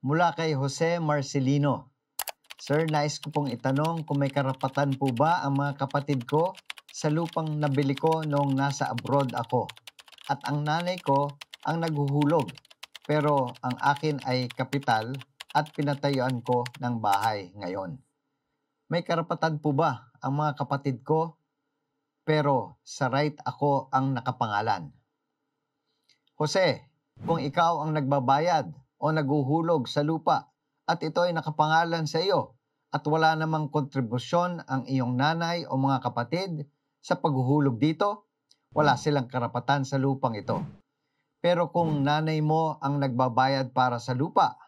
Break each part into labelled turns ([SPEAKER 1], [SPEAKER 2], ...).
[SPEAKER 1] Mula kay Jose Marcelino. Sir, nais ko pong itanong kung may karapatan po ba ang mga kapatid ko sa lupang nabili ko noong nasa abroad ako at ang nanay ko ang naghuhulog pero ang akin ay kapital at pinatayuan ko ng bahay ngayon. May karapatan po ba ang mga kapatid ko pero sa right ako ang nakapangalan? Jose, kung ikaw ang nagbabayad o naghuhulog sa lupa at ito ay nakapangalan sa iyo at wala namang kontribusyon ang iyong nanay o mga kapatid sa paghuhulog dito, wala silang karapatan sa lupang ito. Pero kung nanay mo ang nagbabayad para sa lupa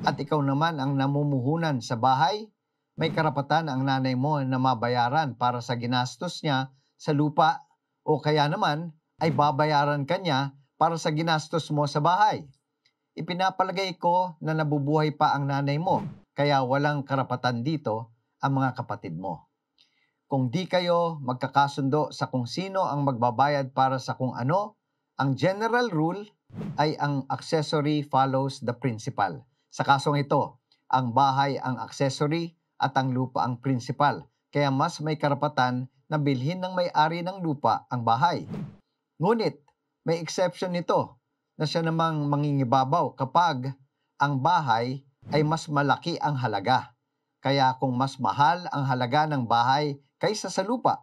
[SPEAKER 1] at ikaw naman ang namumuhunan sa bahay, may karapatan ang nanay mo na mabayaran para sa ginastos niya sa lupa o kaya naman ay babayaran ka niya para sa ginastos mo sa bahay. Ipinapalagay ko na nabubuhay pa ang nanay mo, kaya walang karapatan dito ang mga kapatid mo. Kung di kayo magkakasundo sa kung sino ang magbabayad para sa kung ano, ang general rule ay ang accessory follows the principal. Sa kasong ito, ang bahay ang accessory at ang lupa ang principal, kaya mas may karapatan na bilhin ng may-ari ng lupa ang bahay. Ngunit, may exception nito na siya namang mangingibabaw kapag ang bahay ay mas malaki ang halaga. Kaya kung mas mahal ang halaga ng bahay kaysa sa lupa,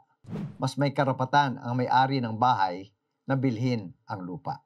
[SPEAKER 1] mas may karapatan ang may-ari ng bahay na bilhin ang lupa.